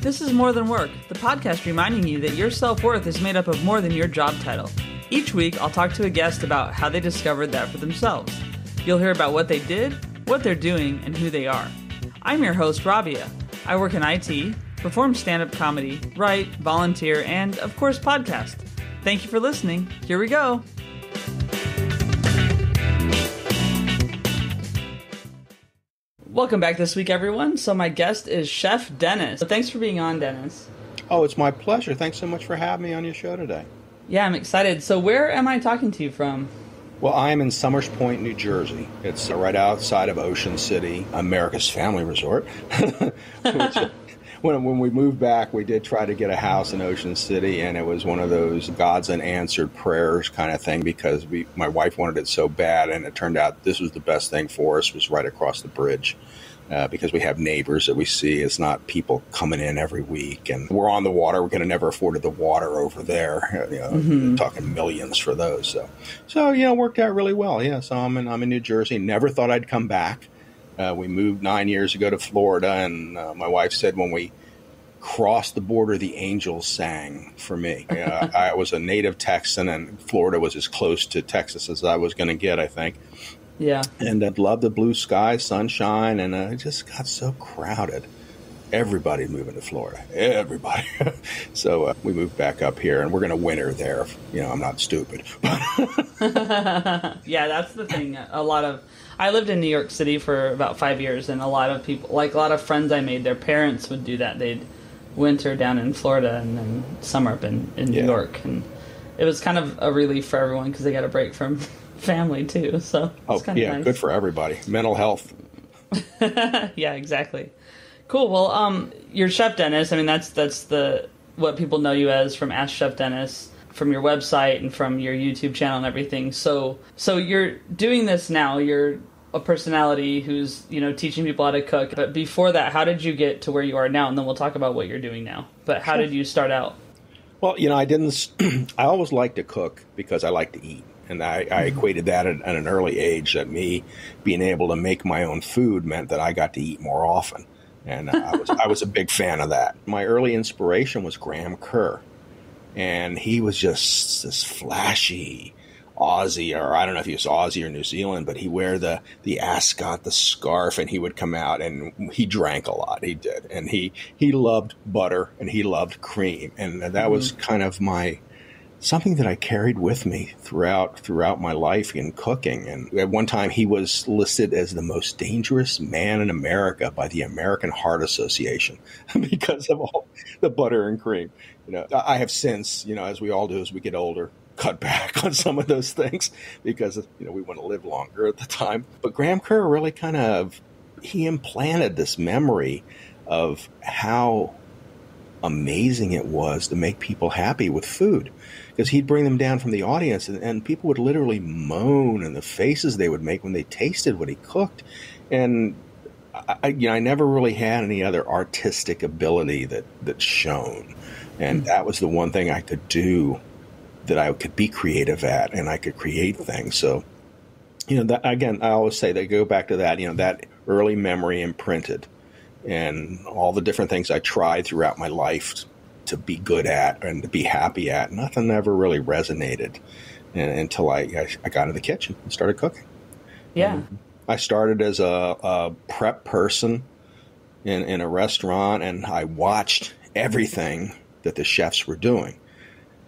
This is More Than Work, the podcast reminding you that your self-worth is made up of more than your job title. Each week, I'll talk to a guest about how they discovered that for themselves. You'll hear about what they did, what they're doing, and who they are. I'm your host, Rabia. I work in IT, perform stand-up comedy, write, volunteer, and, of course, podcast. Thank you for listening. Here we go. Welcome back this week, everyone. So my guest is Chef Dennis. So thanks for being on, Dennis. Oh, it's my pleasure. Thanks so much for having me on your show today. Yeah, I'm excited. So where am I talking to you from? Well, I am in Summers Point, New Jersey. It's right outside of Ocean City, America's family resort. When we moved back, we did try to get a house in Ocean City, and it was one of those God's unanswered prayers kind of thing because my wife wanted it so bad, and it turned out this was the best thing for us, was right across the bridge. Because we have neighbors that we see. It's not people coming in every week. And we're on the water. We could have never afforded the water over there. Talking millions for those. So worked out really well. Yeah, so I'm in New Jersey. Never thought I'd come back. We moved 9 years ago to Florida. And my wife said when we crossed the border, the angels sang for me. I was a native Texan, and Florida was as close to Texas as I was going to get, I think. Yeah. And I'd love the blue sky, sunshine, and it just got so crowded. Everybody moving to Florida. Everybody. So we moved back up here, and we're going to winter there. I'm not stupid. Yeah, that's the thing. I lived in New York City for about 5 years, and a lot of people, like a lot of friends I made, their parents would do that. They'd winter down in Florida and then summer up in New York. And it was kind of a relief for everyone because they got a break from family too, so it's kind of nice. Good for everybody. Mental health. Yeah, exactly. Cool. Well, you're Chef Dennis. I mean, that's what people know you as from Ask Chef Dennis, from your website and from your YouTube channel and everything. So you're doing this now. You're a personality who's teaching people how to cook. But before that, how did you get to where you are now? And then we'll talk about what you're doing now. But how did you start out? Well, I didn't. I always liked to cook because I like to eat. And I equated that at an early age, that me being able to make my own food meant that I got to eat more often. And I was a big fan of that. My early inspiration was Graham Kerr. And he was just this flashy Aussie, or I don't know if he was Aussie or New Zealand, but he wear the ascot, the scarf, and he would come out and he drank a lot. He did. And he loved butter and he loved cream. And that was kind of something that I carried with me throughout my life in cooking. And at one time, he was listed as the most dangerous man in America by the American Heart Association because of all the butter and cream. I have since, as we all do as we get older, cut back on some of those things because, we want to live longer at the time. But Graham Kerr really he implanted this memory of how amazing it was to make people happy with food. Because he'd bring them down from the audience, and people would literally moan, and the faces they would make when they tasted what he cooked. And I never really had any other artistic ability that shone. And that was the one thing I could do that I could be creative at, and I could create things. So, that, again, I always say they go back to that, that early memory imprinted, and all the different things I tried throughout my life to be good at and to be happy at. Nothing ever really resonated until I got in the kitchen and started cooking. Yeah. And I started as a prep person in a restaurant, and I watched everything that the chefs were doing,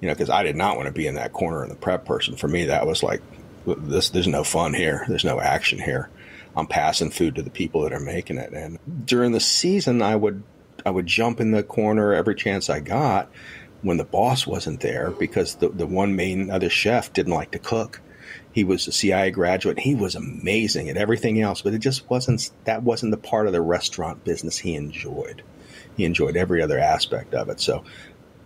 because I did not want to be in that corner of the prep person. For me, that was like, there's no fun here. There's no action here. I'm passing food to the people that are making it. And during the season, I would jump in the corner every chance I got when the boss wasn't there, because the one main other chef didn't like to cook. He was a CIA graduate. He was amazing at everything else, but that wasn't the part of the restaurant business he enjoyed. He enjoyed every other aspect of it. So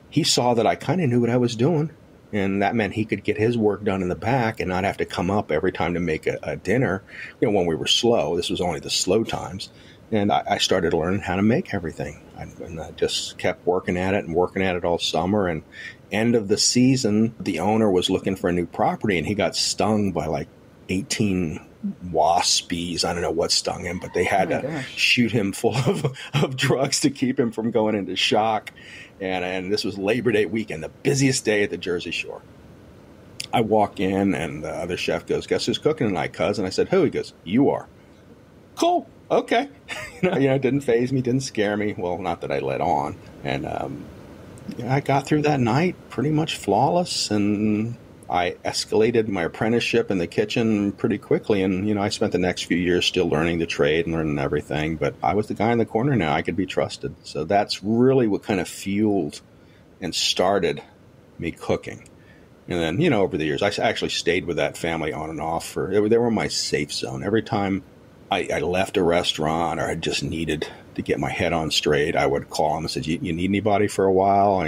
he saw that I kind of knew what I was doing, and that meant he could get his work done in the back and not have to come up every time to make a dinner. When we were slow, this was only the slow times. And I started learning how to make everything. And I just kept working at it all summer. And end of the season, the owner was looking for a new property, and he got stung by like 18 wasp, bees. I don't know what stung him, but they had to shoot him full of drugs to keep him from going into shock. And this was Labor Day weekend, the busiest day at the Jersey Shore. I walk in, and the other chef goes, "Guess who's cooking tonight, cuz?" And I said, "Who?" He goes, "You are." Cool. Okay. It didn't faze me, didn't scare me. Well, not that I let on. And I got through that night pretty much flawless, and I escalated my apprenticeship in the kitchen pretty quickly. And, I spent the next few years still learning the trade and learning everything. But I was the guy in the corner now. I could be trusted. So that's really what kind of fueled and started me cooking. And then, over the years, I actually stayed with that family on and off. They were my safe zone. Every time I left a restaurant or I just needed to get my head on straight, I would call them and say, you need anybody for a while?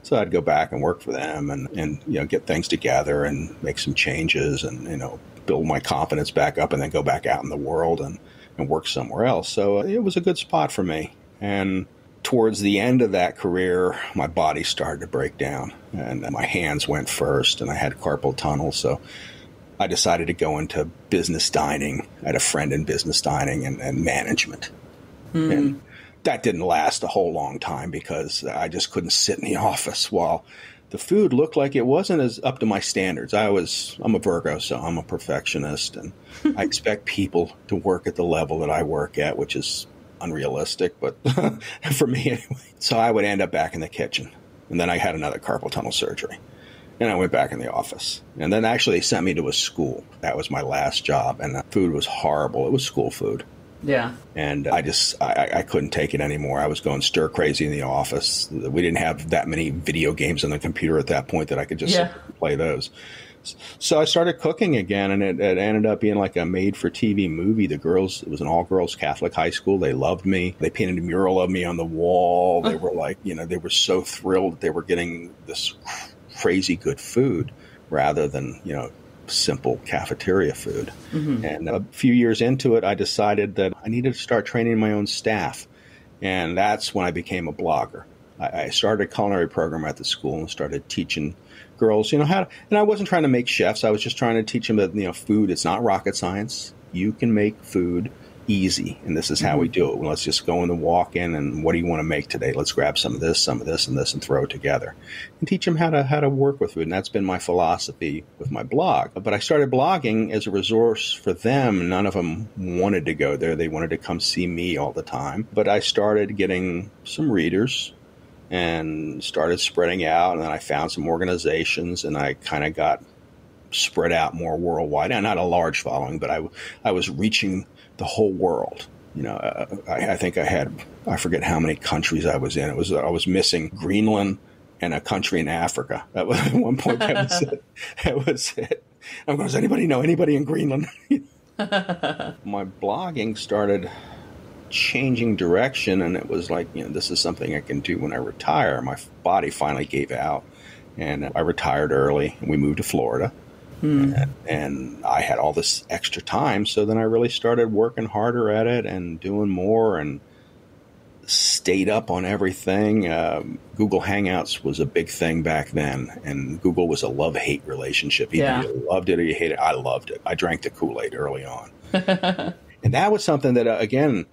So I'd go back and work for them and get things together and make some changes and, build my confidence back up and then go back out in the world and work somewhere else. So it was a good spot for me. And towards the end of that career, my body started to break down and my hands went first and I had carpal tunnel. So I decided to go into business dining. I had a friend in business dining and management. And that didn't last a whole long time because I just couldn't sit in the office while the food looked like it wasn't as up to my standards. I'm a Virgo, so I'm a perfectionist, and I expect people to work at the level that I work at, which is unrealistic, but for me anyway. So I would end up back in the kitchen. And then I had another carpal tunnel surgery. And I went back in the office. And then actually they sent me to a school. That was my last job. And the food was horrible. It was school food. Yeah. And I couldn't take it anymore. I was going stir crazy in the office. We didn't have that many video games on the computer at that point that I could just play those. So I started cooking again, and it ended up being like a made-for-TV movie. It was an all-girls Catholic high school. They loved me. They painted a mural of me on the wall. They were like, they were so thrilled that they were getting this crazy good food rather than, simple cafeteria food. Mm-hmm. And a few years into it, I decided that I needed to start training my own staff. And that's when I became a blogger. I started a culinary program at the school and started teaching girls, how to, and I wasn't trying to make chefs. I was just trying to teach them that, food, it's not rocket science. You can make food easy, and this is how we do it. Well, let's just go in and walk in, and what do you want to make today? Let's grab some of this, and this, and throw it together, and teach them how to work with food. And that's been my philosophy with my blog. But I started blogging as a resource for them. None of them wanted to go there. They wanted to come see me all the time. But I started getting some readers and started spreading out, and then I found some organizations, and I kind of got spread out more worldwide. And not a large following, but I was reaching the whole world. I think I forget how many countries I was in. I was missing Greenland and a country in Africa. That was at one point. That was it. That was it. I'm going, does anybody know anybody in Greenland? My blogging started changing direction, and it was like, this is something I can do when I retire. My body finally gave out, and I retired early, and we moved to Florida. And I had all this extra time, so then I really started working harder at it and doing more and stayed up on everything. Google Hangouts was a big thing back then, and Google was a love-hate relationship. Either you loved it or you hated it. I loved it. I drank the Kool-Aid early on. And that was something that, again,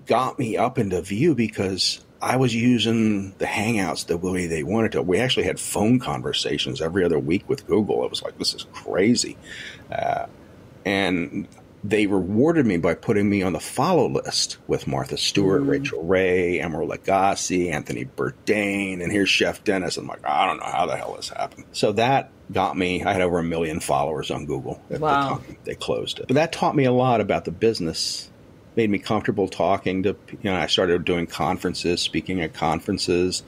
got me up into view because I was using the Hangouts the way they wanted to. We actually had phone conversations every other week with Google. It was like, this is crazy. And they rewarded me by putting me on the follow list with Martha Stewart, Rachel Ray, Emeril Lagasse, Anthony Bourdain, and here's Chef Dennis. I'm like, I don't know how the hell this happened. So that got me. I had over 1 million followers on Google at the time they closed it. But that taught me a lot about the business. Made me comfortable talking to, I started doing conferences, speaking at conferences,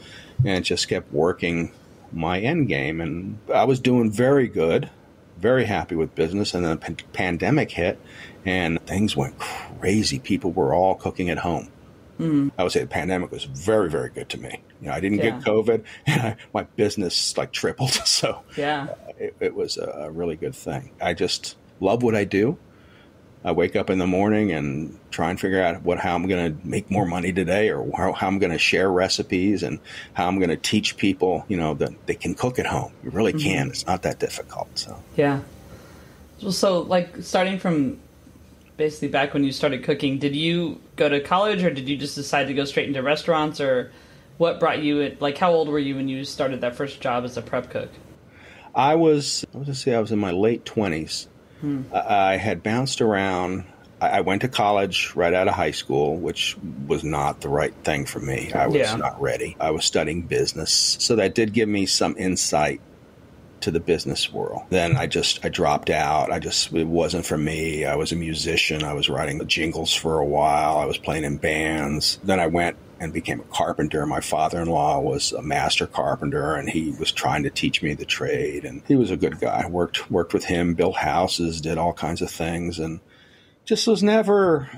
and just kept working my end game. And I was doing very good, very happy with business. And then the pandemic hit and things went crazy. People were all cooking at home. I would say the pandemic was very, very good to me. I didn't get COVID, and my business tripled. So it was a really good thing. I just love what I do. I wake up in the morning and try and figure out how I'm going to make more money today, or how I'm going to share recipes, and how I'm going to teach people, that they can cook at home. You really can. It's not that difficult. So So, like, starting from basically back when you started cooking, did you go to college or did you just decide to go straight into restaurants, or what brought you in, like, how old were you when you started that first job as a prep cook? I was in my late 20s. I had bounced around. I went to college right out of high school, which was not the right thing for me. I was not ready. I was studying business. So that did give me some insight to the business world. Then I dropped out. It wasn't for me. I was a musician. I was writing the jingles for a while. I was playing in bands. Then I went and became a carpenter. My father-in-law was a master carpenter, and he was trying to teach me the trade. And he was a good guy. Worked with him, built houses, did all kinds of things, and just was never,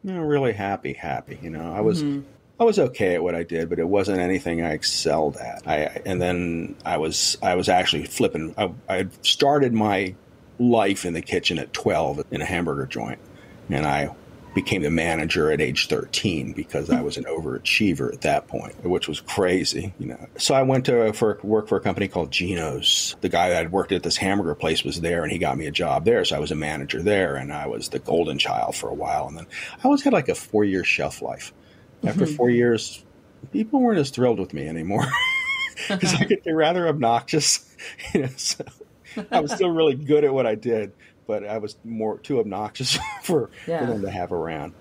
really happy. I was okay at what I did, but it wasn't anything I excelled at. And then I was actually flipping. I started my life in the kitchen at 12 in a hamburger joint, and I became the manager at age 13 because I was an overachiever at that point, which was crazy, So I went to work for a company called Geno's. The guy that had worked at this hamburger place was there, and he got me a job there. So I was a manager there, and I was the golden child for a while. And then I always had like a 4-year shelf life. After 4 years, people weren't as thrilled with me anymore because they're rather obnoxious. So I was still really good at what I did, but I was too obnoxious for them to have around.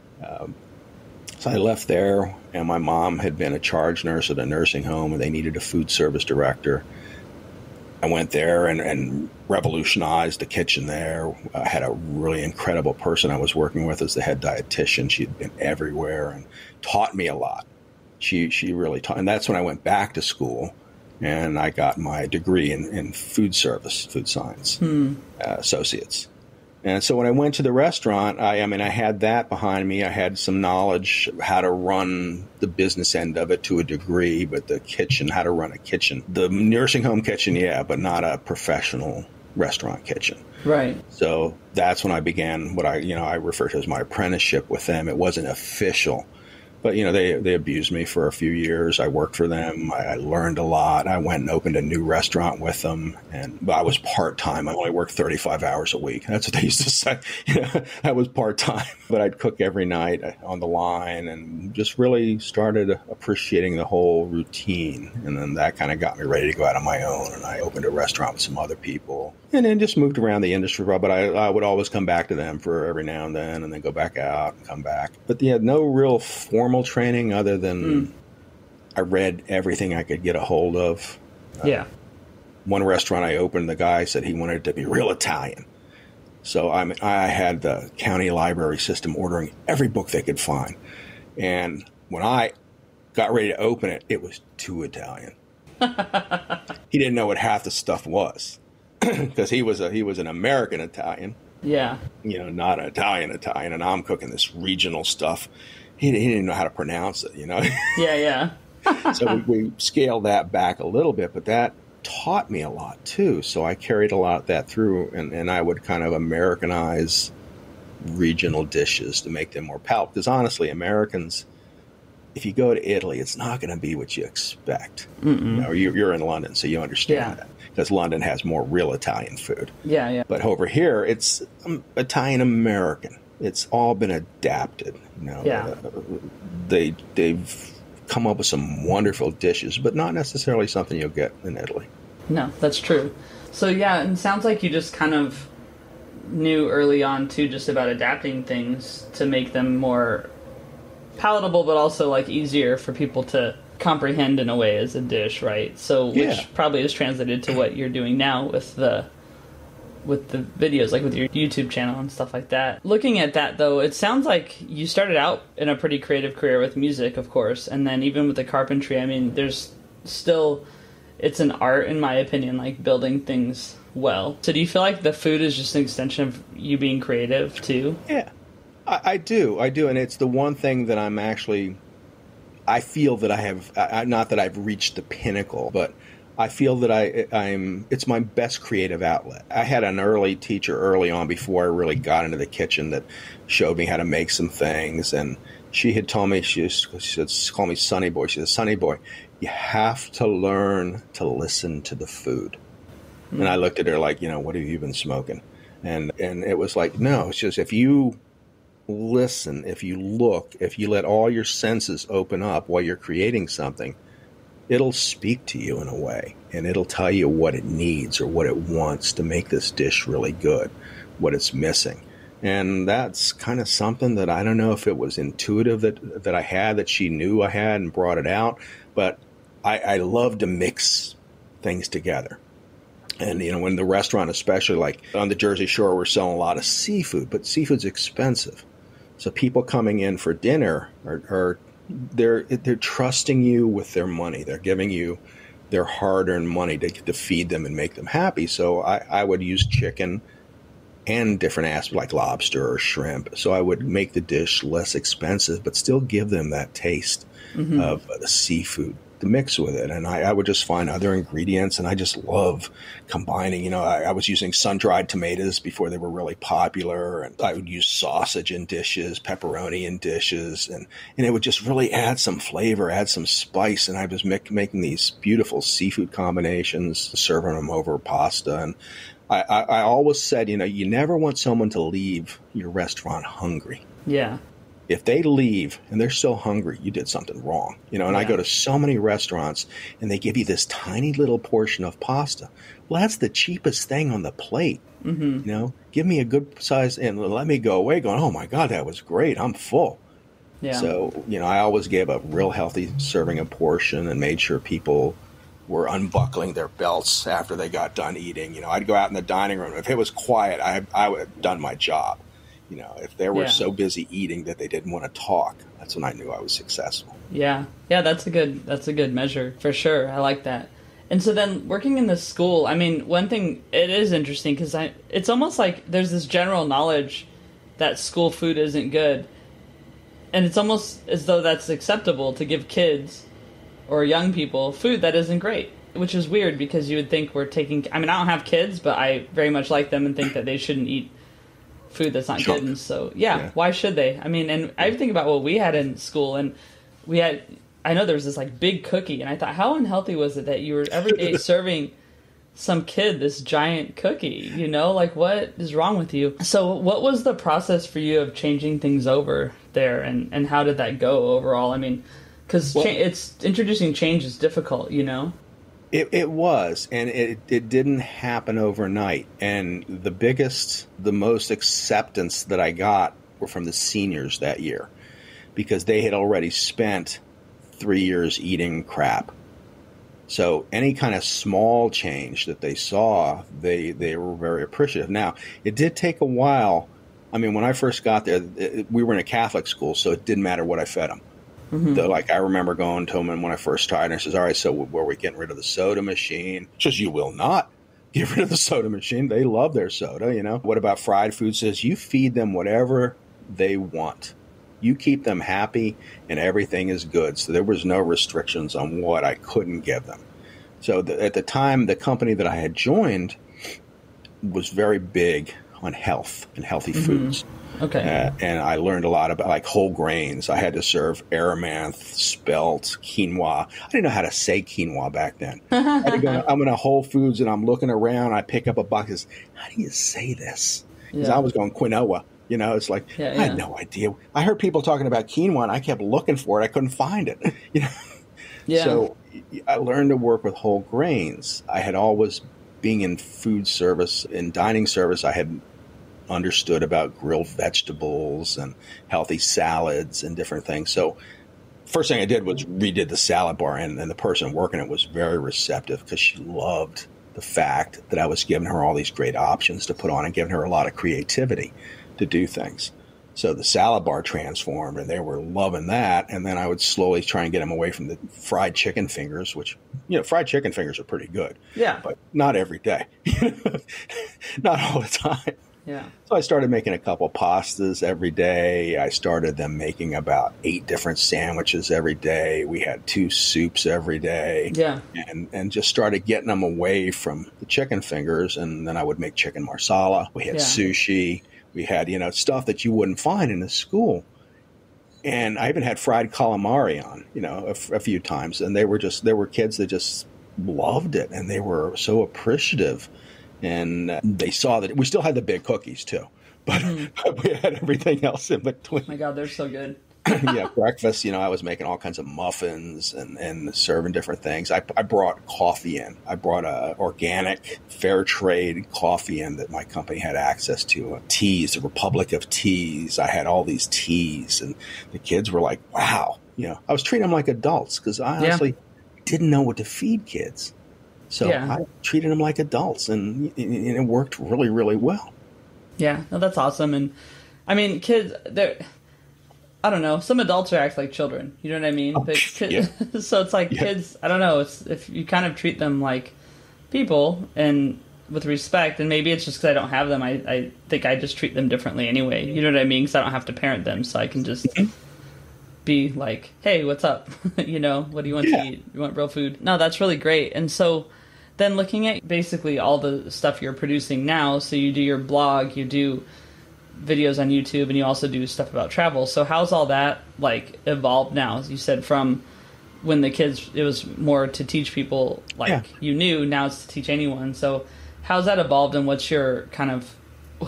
So I left there, and my mom had been a charge nurse at a nursing home, and they needed a food service director. I went there and revolutionized the kitchen there. I had a really incredible person I was working with as the head dietitian. She had been everywhere and taught me a lot. She really taught. And that's when I went back to school, and I got my degree in food science, associates. And so when I went to the restaurant, I had that behind me. I had some knowledge of how to run the business end of it to a degree, but the kitchen, how to run a kitchen. The nursing home kitchen, but not a professional restaurant kitchen. Right. So that's when I began what I refer to as my apprenticeship with them. It wasn't official, but, they abused me for a few years. I worked for them. I learned a lot. I went and opened a new restaurant with them, but I was part-time. I only worked 35 hours a week. That's what they used to say. I was part-time, but I'd cook every night on the line and just really started appreciating the whole routine. And then that kind of got me ready to go out on my own. And I opened a restaurant with some other people and then just moved around the industry. But I would always come back to them for every now and then go back out and come back. But no real formal training other than I read everything I could get a hold of. One restaurant I opened, the guy said he wanted it to be real Italian. So I had the county library system ordering every book they could find. And when I got ready to open it, it was too Italian. He didn't know what half the stuff was because he was an American Italian. Yeah. Not an Italian, and I'm cooking this regional stuff. He didn't know how to pronounce it, Yeah. So we scaled that back a little bit, but that taught me a lot too. So I carried a lot of that through, and I would kind of Americanize regional dishes to make them more palatable. Because honestly, Americans, if you go to Italy, it's not going to be what you expect. You're in London, so you understand that. Because London has more real Italian food. Yeah. But over here, it's Italian-American. It's all been adapted. They've come up with some wonderful dishes, but not necessarily something you'll get in Italy. No, that's true. So and it sounds like you just kind of knew early on too, just about adapting things to make them more palatable, but also like easier for people to comprehend in a way as a dish, right? So which probably is translated to what you're doing now with the videos, like with your YouTube channel and stuff like that. Looking at that, though, it sounds like you started out in a pretty creative career with music, of course, and then even with the carpentry, there's still, it's an art, in my opinion, like building things well. So do you feel like the food is just an extension of you being creative, too? Yeah, I do, and it's the one thing that I feel that I have, not that I've reached the pinnacle, but I feel that it's my best creative outlet. I had an early teacher early on before I really got into the kitchen that showed me how to make some things. And she had told me, she said, call me Sonny Boy. She said, Sonny Boy, you have to learn to listen to the food. And I looked at her like, what have you been smoking? And it was like, no, it's just if you listen, if you look, if you let all your senses open up while you're creating something, it'll speak to you in a way, and it'll tell you what it needs or what it wants to make this dish really good, what it's missing. And that's kind of something that I don't know if it was intuitive that I had, that she knew I had and brought it out, but I love to mix things together. And, in the restaurant, especially like on the Jersey Shore, we're selling a lot of seafood, but seafood's expensive. So people coming in for dinner they're trusting you with their money. They're giving you their hard-earned money to feed them and make them happy. So I would use chicken and different aspects like lobster or shrimp. So I would make the dish less expensive, but still give them that taste of the seafood to mix with it. And I would just find other ingredients, and I just love combining. I was using sun-dried tomatoes before they were really popular, and I would use sausage in dishes, pepperoni in dishes, and it would just really add some flavor, add some spice. And I was making these beautiful seafood combinations, serving them over pasta. And I always said, you never want someone to leave your restaurant hungry. Yeah. If they leave and they're still hungry, you did something wrong. And I go to so many restaurants and they give you this tiny little portion of pasta. Well, that's the cheapest thing on the plate. Give me a good size and let me go away going, oh my God, that was great. I'm full. Yeah. So, I always gave a real healthy serving a portion and made sure people were unbuckling their belts after they got done eating. I'd go out in the dining room. If it was quiet, I would have done my job. If they were so busy eating that they didn't want to talk, that's when I knew I was successful. Yeah. Yeah, that's a good measure for sure. I like that. And so then working in the school, one thing, it is interesting because it's almost like there's this general knowledge that school food isn't good. And it's almost as though that's acceptable to give kids or young people food that isn't great, which is weird because you would think we're taking, I don't have kids, but I very much like them and think that they shouldn't eat food that's not good. And so, why should they? And I think about what we had in school, and I know there was this like big cookie, and I thought, how unhealthy was it that you were every day serving some kid this giant cookie? Like, what is wrong with you? So what was the process for you of changing things over there, and how did that go overall? Because it's introducing change is difficult, It was, and it didn't happen overnight. And the most acceptance that I got were from the seniors that year, because they had already spent 3 years eating crap. So any kind of small change that they saw, they were very appreciative. Now, it did take a while. When I first got there, we were in a Catholic school, so it didn't matter what I fed them. I remember going to them when I first started, and I says, all right, so were we getting rid of the soda machine? She says, you will not get rid of the soda machine. They love their soda, What about fried food? Says, you feed them whatever they want. You keep them happy, and everything is good. So there was no restrictions on what I couldn't give them. So at the time, the company that I had joined was very big on health and healthy foods. Okay. And I learned a lot about like whole grains. I had to serve amaranth, spelt, quinoa. I didn't know how to say quinoa back then. I'm in a Whole Foods and I'm looking around. I pick up a box. How do you say this? Because I was going quinoa. It's like, I had no idea. I heard people talking about quinoa and I kept looking for it. I couldn't find it. So I learned to work with whole grains. I had always, being in food service, in dining service, I had understood about grilled vegetables and healthy salads and different things. So first thing I did was redid the salad bar, and the person working it was very receptive because she loved the fact that I was giving her all these great options to put on and giving her a lot of creativity to do things. So the salad bar transformed, and they were loving that. And then I would slowly try and get them away from the fried chicken fingers, which, fried chicken fingers are pretty good. Yeah. But not every day. Not all the time. Yeah. So I started making a couple pastas every day. I started them making about 8 different sandwiches every day. We had 2 soups every day. Yeah. And just started getting them away from the chicken fingers. And then I would make chicken marsala. We had sushi. We had, stuff that you wouldn't find in a school. And I even had fried calamari on, a few times. And there were kids that just loved it. And they were so appreciative. And they saw that we still had the big cookies too, but we had everything else in between. Oh my God, they're so good. Yeah, breakfast, I was making all kinds of muffins and serving different things. I brought coffee in. I brought a organic, fair trade coffee in that my company had access to. Teas, the Republic of Teas. I had all these teas, and the kids were like, wow. I was treating them like adults because I honestly didn't know what to feed kids. So I treated them like adults, and it worked really, really well. Yeah, no, that's awesome. And I mean, kids, I don't know. Some adults act like children. You know what I mean? But kids, so it's like kids. I don't know. It's if you kind of treat them like people and with respect, and maybe it's just because I don't have them. I think I just treat them differently anyway. You know what I mean? Because I don't have to parent them, so I can just be like, "Hey, what's up? What do you want to eat? You want real food?" No, that's really great. And so then looking at basically all the stuff you're producing now, so you do your blog, you do videos on YouTube, and you also do stuff about travel. So how's all that like evolved now? As you said, from when the kids, it was more to teach people you knew, now it's to teach anyone. So how's that evolved, and what's your kind of,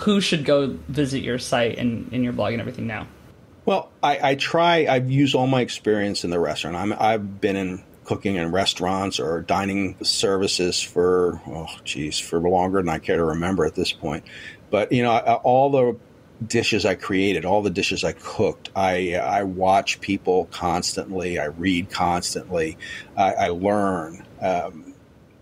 who should go visit your site and your blog and everything now? Well, I've used all my experience in the restaurant. I've been in cooking in restaurants or dining services for longer than I care to remember at this point. But, all the dishes I created, all the dishes I cooked, I watch people constantly. I read constantly. I learn.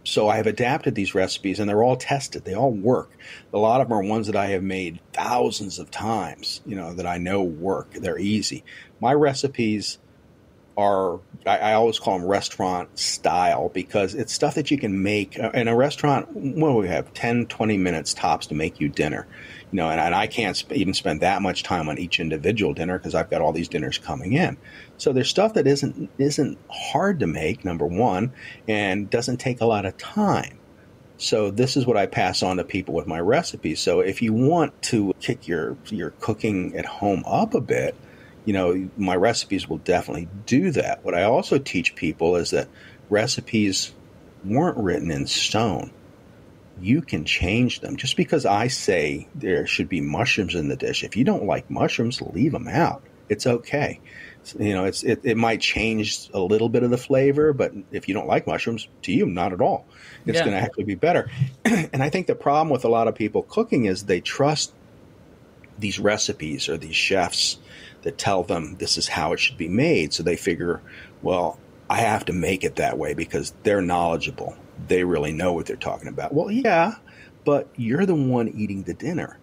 So I have adapted these recipes, and they're all tested. They all work. A lot of them are ones that I have made thousands of times, that I know work. They're easy. My recipes are, I always call them restaurant style because it's stuff that you can make in a restaurant. Well, we have 10, 20 minutes tops to make you dinner, and I can't even spend that much time on each individual dinner because I've got all these dinners coming in. So there's stuff that isn't hard to make, number one, and doesn't take a lot of time. So this is what I pass on to people with my recipes. So if you want to kick your cooking at home up a bit, my recipes will definitely do that. What I also teach people is that recipes weren't written in stone. You can change them. Just because I say there should be mushrooms in the dish, if you don't like mushrooms, leave them out. It's okay. It might change a little bit of the flavor, but if you don't like mushrooms, to you, not at all. It's going to actually be better. And I think the problem with a lot of people cooking is they trust these recipes or these chefs that tell them this is how it should be made. So they figure, well, I have to make it that way because they're knowledgeable. They really know what they're talking about. Well, yeah, but you're the one eating the dinner.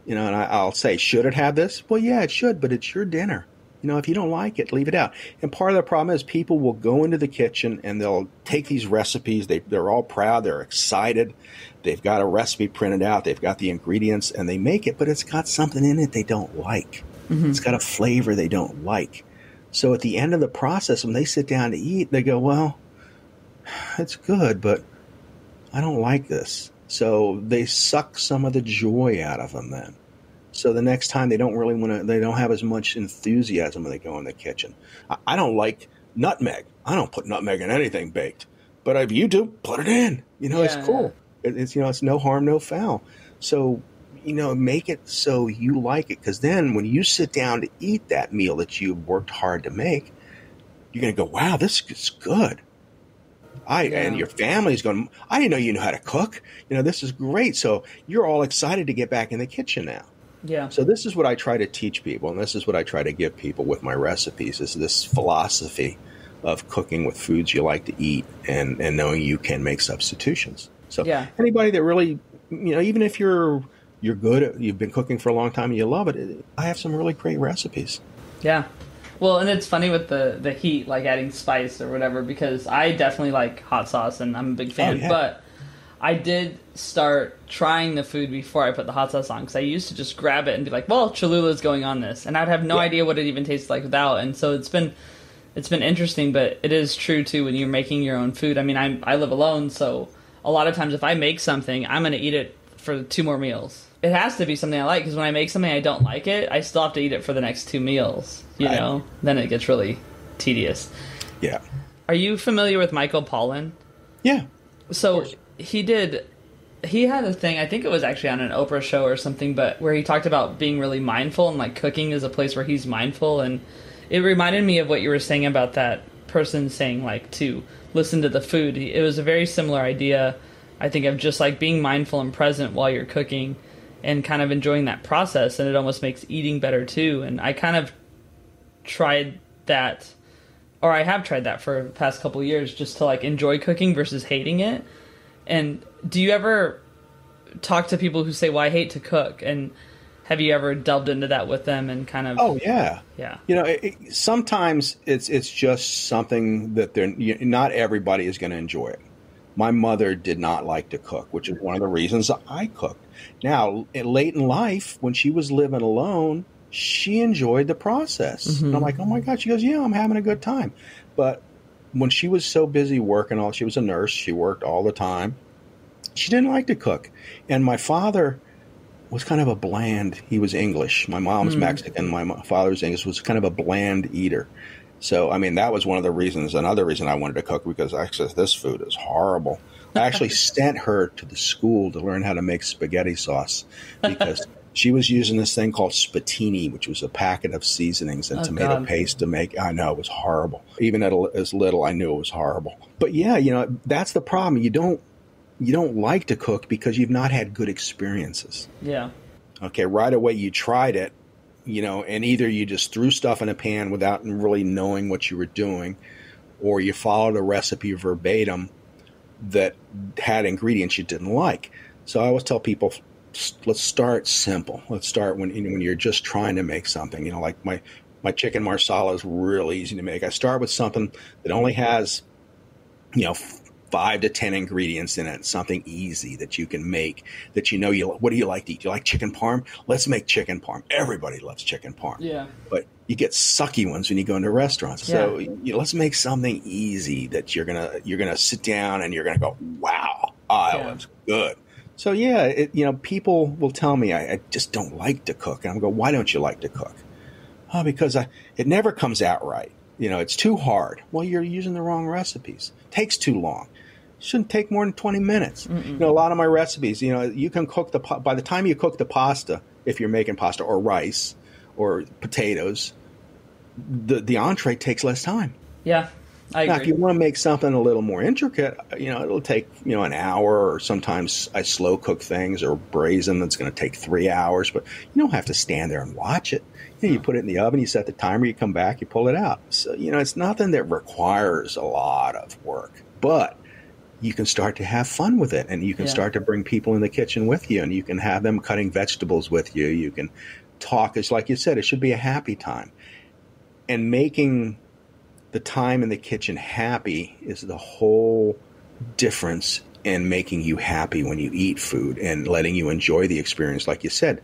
And I'll say, should it have this? Well, yeah, it should, but it's your dinner. If you don't like it, leave it out. And part of the problem is people will go into the kitchen and they'll take these recipes. They're all proud. They're excited. They've got a recipe printed out. They've got the ingredients and they make it, but it's got something in it they don't like. Mm-hmm. It's got a flavor they don't like. So at the end of the process, when they sit down to eat, they go, well, it's good, but I don't like this. So they suck some of the joy out of them then. So the next time they don't have as much enthusiasm when they go in the kitchen. I don't like nutmeg. I don't put nutmeg in anything baked. But if you do, put it in. It's cool. It's it's no harm, no foul. So, make it so you like it. Because then when you sit down to eat that meal that you've worked hard to make, you're going to go, wow, this is good. And your family's going, I didn't know you knew how to cook. This is great. So you're all excited to get back in the kitchen now. Yeah. So this is what I try to teach people, and this is what I try to give people with my recipes, is this philosophy of cooking with foods you like to eat and knowing you can make substitutions. So anybody that really, even if you're good, you've been cooking for a long time and you love it, I have some really great recipes. Yeah. Well, and it's funny with the heat, like adding spice or whatever, because I definitely like hot sauce and I'm a big fan, but I did start trying the food before I put the hot sauce on, because I used to just grab it and be like, well, Cholula's going on this, and I'd have no idea what it even tastes like without. And so it's been interesting, but it is true too when you're making your own food. I mean, I live alone, so a lot of times if I make something, I'm going to eat it for 2 more meals. It has to be something I like, because when I make something I don't like it, I still have to eat it for the next 2 meals. Then it gets really tedious. Yeah. Are you familiar with Michael Pollan? Yeah. So he did he had a thing, I think it was actually on an Oprah show or something, but where he talked about being really mindful, and like cooking is a place where he's mindful. And it reminded me of what you were saying about that person saying like to listen to the food. It was a very similar idea, I think, of just like being mindful and present while you're cooking and kind of enjoying that process. And it almost makes eating better too. And I kind of tried that, or I have tried that for the past couple of years, just to like enjoy cooking versus hating it. And do you ever talk to people who say, well, I hate to cook? And have you ever delved into that with them and kind of... Oh, yeah. Yeah. You know, sometimes it's just something that not everybody is going to enjoy it. My mother did not like to cook, which is one of the reasons I cooked. Now, late in life, when she was living alone, she enjoyed the process. Mm-hmm. And I'm like, oh, my God. She goes, yeah, I'm having a good time. But when she was so busy working, she was a nurse. She worked all the time. She didn't like to cook. And my father was kind of a bland, he was English. My mom's Mexican. My father's English, was kind of a bland eater. So, I mean, that was one of the reasons, another reason I wanted to cook, because I said, this food is horrible. I actually sent her to the school to learn how to make spaghetti sauce, because she was using this thing called spatini, which was a packet of seasonings and tomato paste to make. I know, it was horrible. Even as little, I knew it was horrible. But yeah, you know, that's the problem. You don't like to cook because you've not had good experiences. Yeah. Okay, right away you tried it, you know, and either you just threw stuff in a pan without really knowing what you were doing, or you followed a recipe verbatim that had ingredients you didn't like. So I always tell people, let's start simple. Let's start when you're just trying to make something. You know, like my chicken marsala is real easy to make. I start with something that only has, 5 to 10 ingredients in it, something easy that you can make, that what do you like to eat? Do you like chicken parm? Let's make chicken parm. Everybody loves chicken parm. Yeah. But you get sucky ones when you go into restaurants. Yeah. So let's make something easy that you're gonna sit down and you're gonna go, wow, that was good. So yeah, people will tell me I just don't like to cook, and I'm going, why don't you like to cook? Oh, because it never comes out right. It's too hard. Well, you're using the wrong recipes. It takes too long. It shouldn't take more than 20 minutes. Mm-mm. A lot of my recipes, you can cook by the time you cook the pasta, if you're making pasta or rice or potatoes, the entree takes less time. Yeah, I agree. Now, if you want to make something a little more intricate, it'll take, an hour, or sometimes I slow cook things or braise them. That's going to take 3 hours, but you don't have to stand there and watch it. You put it in the oven, you set the timer, you come back, you pull it out. So, it's nothing that requires a lot of work, but you can start to have fun with it, and you can start to bring people in the kitchen with you, and you can have them cutting vegetables with you. You can talk. It's like you said, it should be a happy time. And making the time in the kitchen happy is the whole difference in making you happy when you eat food and letting you enjoy the experience. Like you said,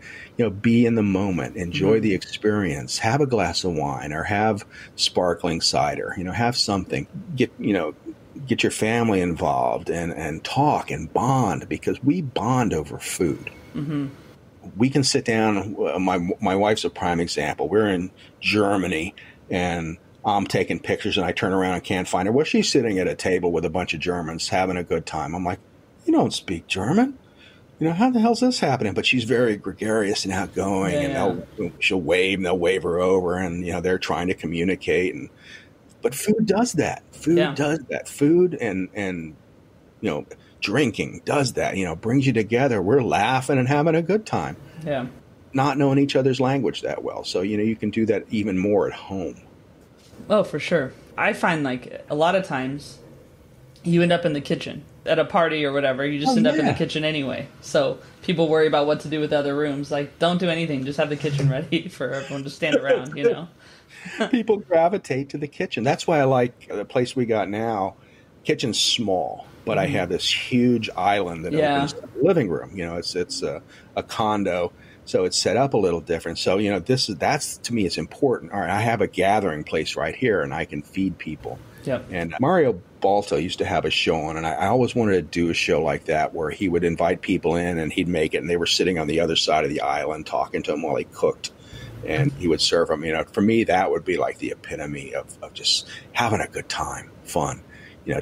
be in the moment, enjoy the experience, have a glass of wine or have sparkling cider, have something, get your family involved and talk and bond, because we bond over food. Mm-hmm. We can sit down. My wife's a prime example. We're in Germany and I'm taking pictures and I turn around and can't find her. Well, she's sitting at a table with a bunch of Germans having a good time. I'm like, you don't speak German. How the hell's this happening? But she's very gregarious and outgoing, and she'll wave and they'll wave her over, and, they're trying to communicate. But food does that. Food does that. Food and drinking does that. Brings you together. We're laughing and having a good time. Yeah. Not knowing each other's language that well. So, you can do that even more at home. Oh, for sure. I find like a lot of times you end up in the kitchen at a party or whatever. You just end up in the kitchen anyway. So people worry about what to do with the other rooms. Like, don't do anything. Just have the kitchen ready for everyone to stand around, People gravitate to the kitchen. That's why I like the place we got now. Kitchen's small, but I have this huge island that opens to the living room. It's a condo. So it's set up a little different. So, that's to me, it's important. All right, I have a gathering place right here and I can feed people. Yep. And Mario Balto used to have a show on, and I always wanted to do a show like that where he would invite people in and he'd make it, and they were sitting on the other side of the island talking to him while he cooked. And he would serve them. For me, that would be like the epitome of just having a good time, fun.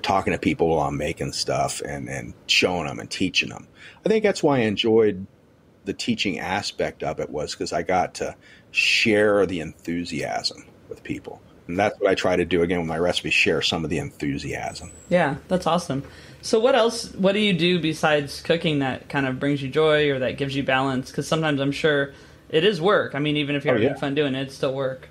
talking to people while I'm making stuff and showing them and teaching them. I think that's why I enjoyed the teaching aspect of it, was because I got to share the enthusiasm with people. And that's what I try to do again with my recipes, share some of the enthusiasm. Yeah, that's awesome. So what do you do besides cooking that kind of brings you joy or that gives you balance? Because sometimes I'm sure it is work. I mean, even if you're having fun doing it, it's still work.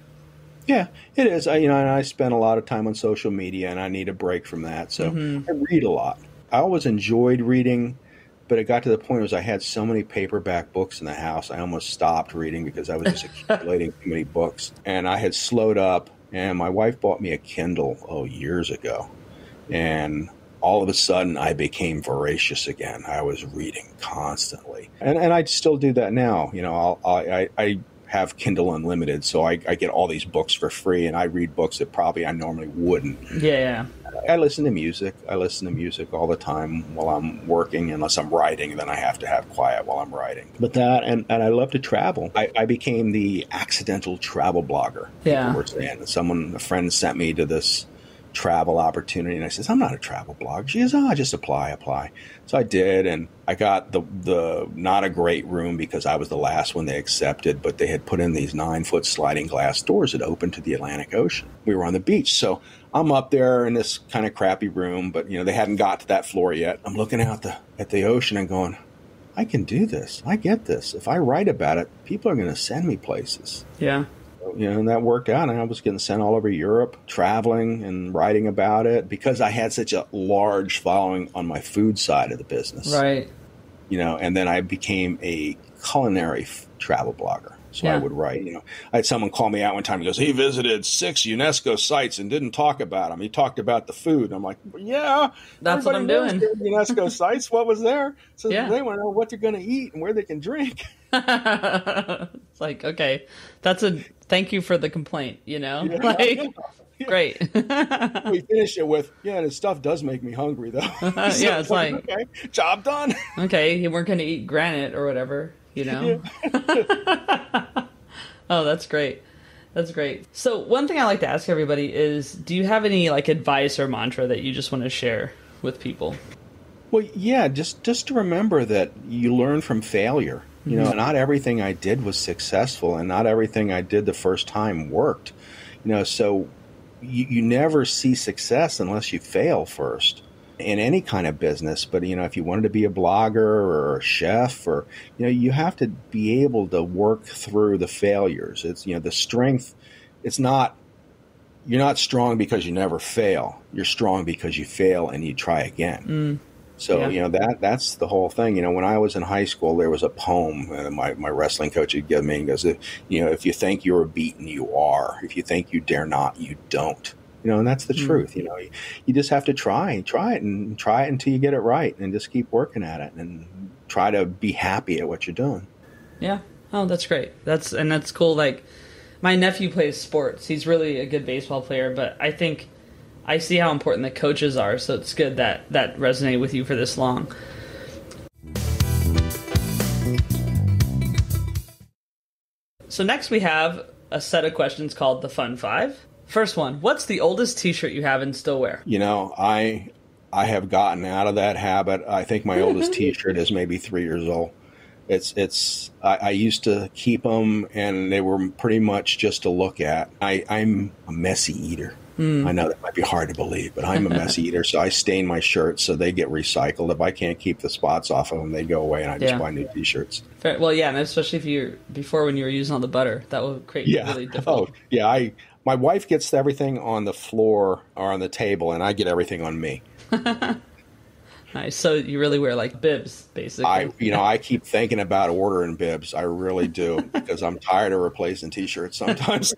Yeah, it is. And I spend a lot of time on social media, and I need a break from that. So I read a lot. I always enjoyed reading, but it got to the point where I had so many paperback books in the house, I almost stopped reading because I was just accumulating too many books. And I had slowed up, and my wife bought me a Kindle, years ago. And all of a sudden, I became voracious again. I was reading constantly. And I still do that now. I have Kindle Unlimited, so I get all these books for free, and I read books that probably I normally wouldn't. Yeah. I listen to music. I listen to music all the time while I'm working, unless I'm writing, then I have to have quiet while I'm writing. But that, and I love to travel. I became the accidental travel blogger. Yeah. People were saying. A friend sent me to this travel opportunity, and I says, I'm not a travel blogger. She says, just apply. So I did, and I got the not a great room because I was the last one they accepted, but they had put in these 9-foot sliding glass doors that opened to the Atlantic Ocean. We were on the beach, so I'm up there in this kind of crappy room, but they hadn't got to that floor yet. I'm looking out at the ocean and going, I can do this. I get this. If I write about it, people are going to send me places. Yeah. And that worked out. And I was getting sent all over Europe, traveling and writing about it because I had such a large following on my food side of the business. Right. And then I became a culinary travel blogger. So I would write, I had someone call me out one time. He goes, he visited 6 UNESCO sites and didn't talk about them. He talked about the food. And I'm like, yeah. That's what I'm doing. UNESCO sites, what was there? So they want to know what they're going to eat and where they can drink. It's like, okay, thank you for the complaint, Yeah. Great. We finish it with, this stuff does make me hungry, though. Yeah, it's like, okay, job done. Okay, you weren't going to eat granite or whatever, Yeah. Oh, that's great. That's great. So one thing I like to ask everybody is, do you have any advice or mantra that you just want to share with people? Well, yeah, just to remember that you learn from failure. Not everything I did was successful, and not everything I did the first time worked. So you never see success unless you fail first in any kind of business. But, if you wanted to be a blogger or a chef or, you have to be able to work through the failures. It's, the strength, you're not strong because you never fail. You're strong because you fail and you try again. So, that's the whole thing. When I was in high school, there was a poem my wrestling coach had given me. And goes, if you think you are beaten, you are. If you think you dare not, you don't. And that's the truth. You just have to try it until you get it right, and just keep working at it and try to be happy at what you're doing. Yeah. Oh, that's great. That's cool. My nephew plays sports. He's really a good baseball player, but I think I see how important the coaches are, so it's good that resonated with you for this long. So next we have a set of questions called the Fun 5. First one, what's the oldest t-shirt you have and still wear? I have gotten out of that habit. I think my oldest t-shirt is maybe 3 years old. I used to keep them, and they were pretty much just to look at. I'm a messy eater. I know that might be hard to believe, but I'm a messy eater, so I stain my shirts so they get recycled. If I can't keep the spots off of them, they go away, and I just buy new t-shirts. Fair. Well, yeah, and especially before when you were using all the butter, that will create really difficult. Oh, yeah, my wife gets everything on the floor or on the table, and I get everything on me. Nice. So you really wear bibs, basically. I keep thinking about ordering bibs. I really do, because I'm tired of replacing t-shirts sometimes.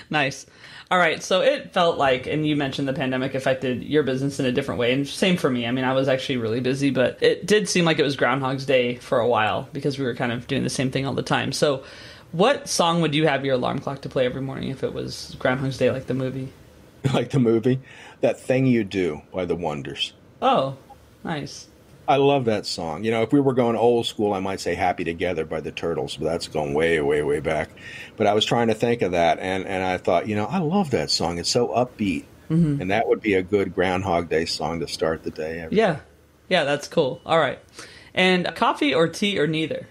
Nice. All right. So it felt like, and you mentioned the pandemic affected your business in a different way, and same for me. I mean, I was actually really busy, but it did seem like it was Groundhog's Day for a while because we were kind of doing the same thing all the time. So what song would you have your alarm clock to play every morning if it was Groundhog's Day, like the movie? Like the movie? That Thing You Do by The Wonders. Oh, nice. I love that song. If we were going old school, I might say Happy Together by the Turtles, but that's going way, way, way back. But I was trying to think of that, and I thought, I love that song. It's so upbeat. And that would be a good Groundhog Day song to start the day. Yeah. Yeah, that's cool. All right. And coffee or tea or neither?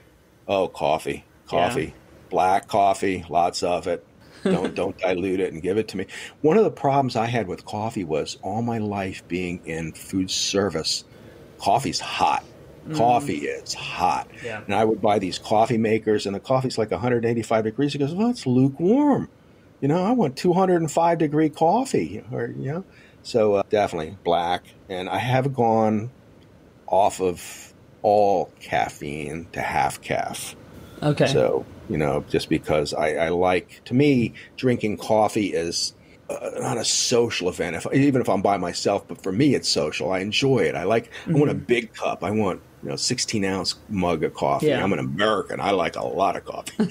Oh, coffee. Coffee. Black coffee, lots of it. Don't dilute it and give it to me. One of the problems I had with coffee was all my life being in food service, coffee's hot. Coffee is hot. Yeah. And I would buy these coffee makers, and the coffee's like 185 degrees. He goes, well, it's lukewarm. I want 205-degree coffee. So definitely black. And I have gone off of all caffeine to half calf. Okay. So, just because I like, to me, drinking coffee is not a social event, even if I'm by myself, but for me, it's social. I enjoy it. I want a big cup. I want, 16-ounce mug of coffee. Yeah. I'm an American. I like a lot of coffee.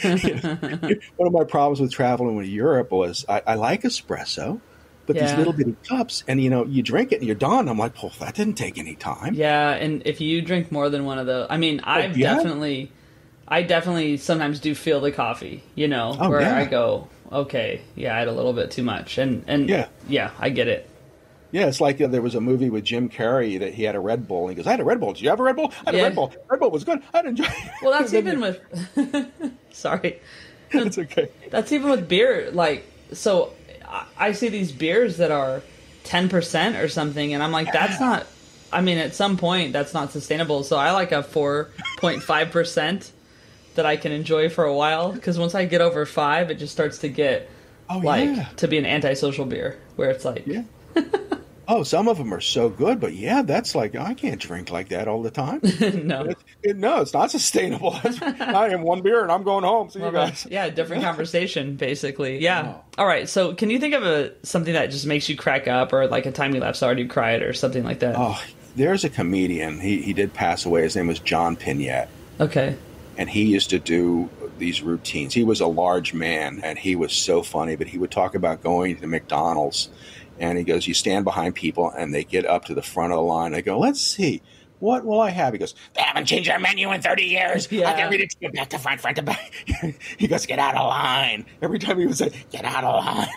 One of my problems with traveling with Europe was I like espresso, but these little bitty cups, and you drink it and you're done. I'm like, well, that didn't take any time. Yeah, and if you drink more than one of those, I mean, I definitely sometimes do feel the coffee, I go, okay, I had a little bit too much, and I get it. Yeah, it's like there was a movie with Jim Carrey that he had a Red Bull, and he goes, I had a Red Bull. Did you have a Red Bull? I had a Red Bull. Red Bull was good. I enjoy it. Well, that's even with, sorry. It's okay. That's even with beer. So I see these beers that are 10% or something, and I'm like, that's not, at some point, that's not sustainable. So I like a 4.5% that I can enjoy for a while, because once I get over 5, it just starts to get to be an antisocial beer, where it's like... Yeah. Oh, some of them are so good, but that's like, I can't drink like that all the time. No. No, it's not sustainable. I am one beer and I'm going home. See you guys. Yeah, different conversation, basically. Yeah. Oh. All right, so can you think of something that just makes you crack up, or like a time-lapse already cried, or something like that? Oh, there's a comedian. He did pass away. His name was John Pignette. Okay. And he used to do these routines. He was a large man, and he was so funny, but he would talk about going to McDonald's. And he goes, you stand behind people, and they get up to the front of the line. They go, let's see, what will I have? He goes, they haven't changed our menu in 30 years. Yeah. I can read it to you back to front to back. He goes, get out of line. Every time he would say, get out of line.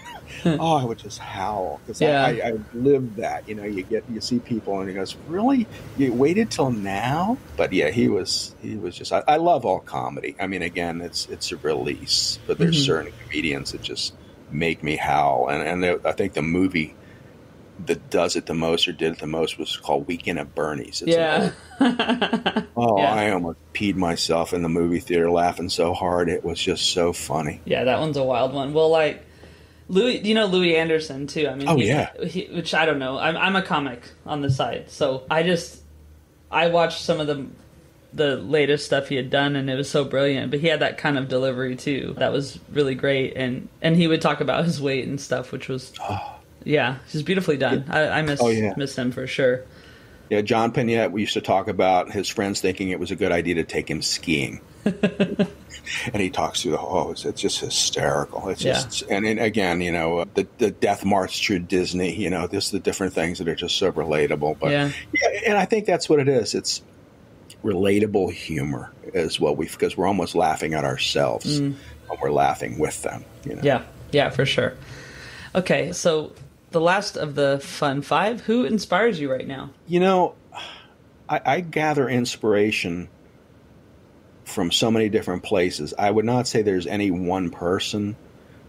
Oh, I would just howl, because I lived that. You see people, and he goes, really? You waited till now? But yeah, he was just. I love all comedy. Again, it's a release, but there's certain comedians that just make me howl, and I think the movie that does it the most, or did it the most, was called Weekend at Bernie's. It's I almost peed myself in the movie theater laughing so hard. It was just so funny. Yeah, that one's a wild one. Well, like Louis, Louis Anderson too. Which I don't know. I'm a comic on the side, so I watched some of the latest stuff he had done, and it was so brilliant. But he had that kind of delivery too. That was really great, and he would talk about his weight and stuff, which was just beautifully done. I miss him for sure. Yeah, John Pignette, we used to talk about his friends thinking it was a good idea to take him skiing. And he talks through it's just hysterical. It's just, and again, the death march through Disney, just the different things that are just so relatable. But and I think that's what it is. It's relatable humor is what because we're almost laughing at ourselves when we're laughing with them. Yeah, for sure. Okay, so the last of the fun 5, who inspires you right now? I gather inspiration from so many different places. I would not say there's any one person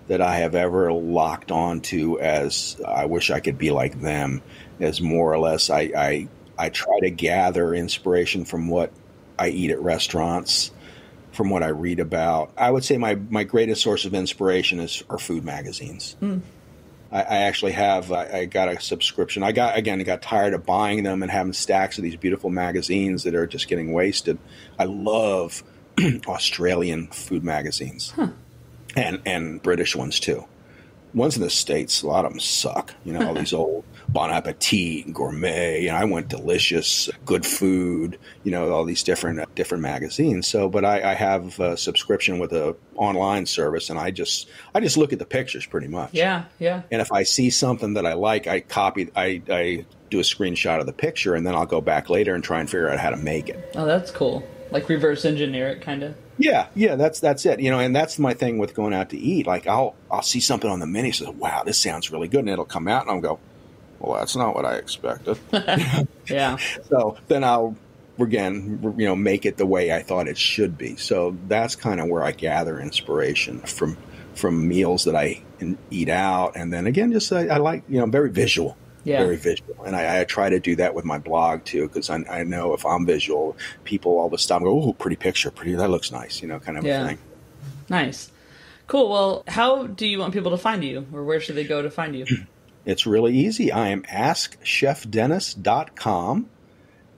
that I have ever locked on to as I wish I could be like them, as more or less I try to gather inspiration from what I eat at restaurants, from what I read about. I would say my greatest source of inspiration are food magazines. I actually have, I got a subscription. I got tired of buying them and having stacks of these beautiful magazines that are just getting wasted. I love Australian food magazines and British ones too. Ones in the States, a lot of them suck. All these old Bon Appetit and Gourmet. I want Delicious, Good Food. All these different magazines. So, but I have a subscription with a online service, and I just look at the pictures pretty much. Yeah. And if I see something that I like, I do a screenshot of the picture, and then I'll go back later and try and figure out how to make it. Oh, that's cool. Like reverse engineer it, kind of. Yeah, that's it. And that's my thing with going out to eat. Like I'll see something on the menu, so wow, this sounds really good, and it'll come out, and I'll go, well, that's not what I expected. Yeah. So then I'll, again, make it the way I thought it should be. So that's kind of where I gather inspiration from meals that I eat out. And then again, just I like, very visual. Yeah. Very visual. And I try to do that with my blog too, because I know if I'm visual, people all the time go, oh, pretty picture, that looks nice, kind of a thing. Nice. Cool. Well, how do you want people to find you, or where should they go to find you? It's really easy. I am AskChefDennis.com,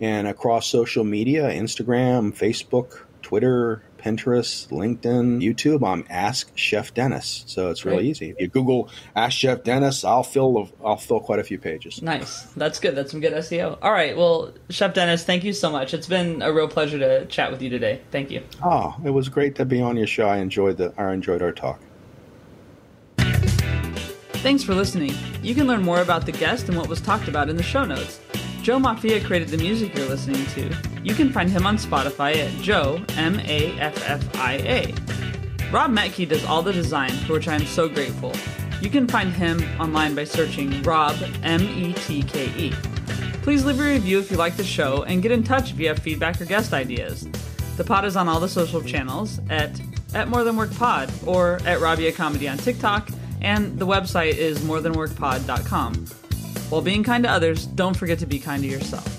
and across social media, Instagram, Facebook, Twitter, Pinterest, LinkedIn, YouTube, I'm Ask Chef Dennis. So it's really easy. If you Google Ask Chef Dennis, I'll fill quite a few pages. Nice. That's good. That's some good SEO. All right. Well, Chef Dennis, thank you so much. It's been a real pleasure to chat with you today. Thank you. Oh, it was great to be on your show. I enjoyed our talk. Thanks for listening. You can learn more about the guest and what was talked about in the show notes. Joe Maffia created the music you're listening to. You can find him on Spotify at Joe, Maffia. Rob Metke does all the design, for which I am so grateful. You can find him online by searching Rob, Metke. Please leave a review if you like the show, and get in touch if you have feedback or guest ideas. The pod is on all the social channels at More Than Work Pod or at Rabia Comedy on TikTok, and the website is morethanworkpod.com. While being kind to others, don't forget to be kind to yourself.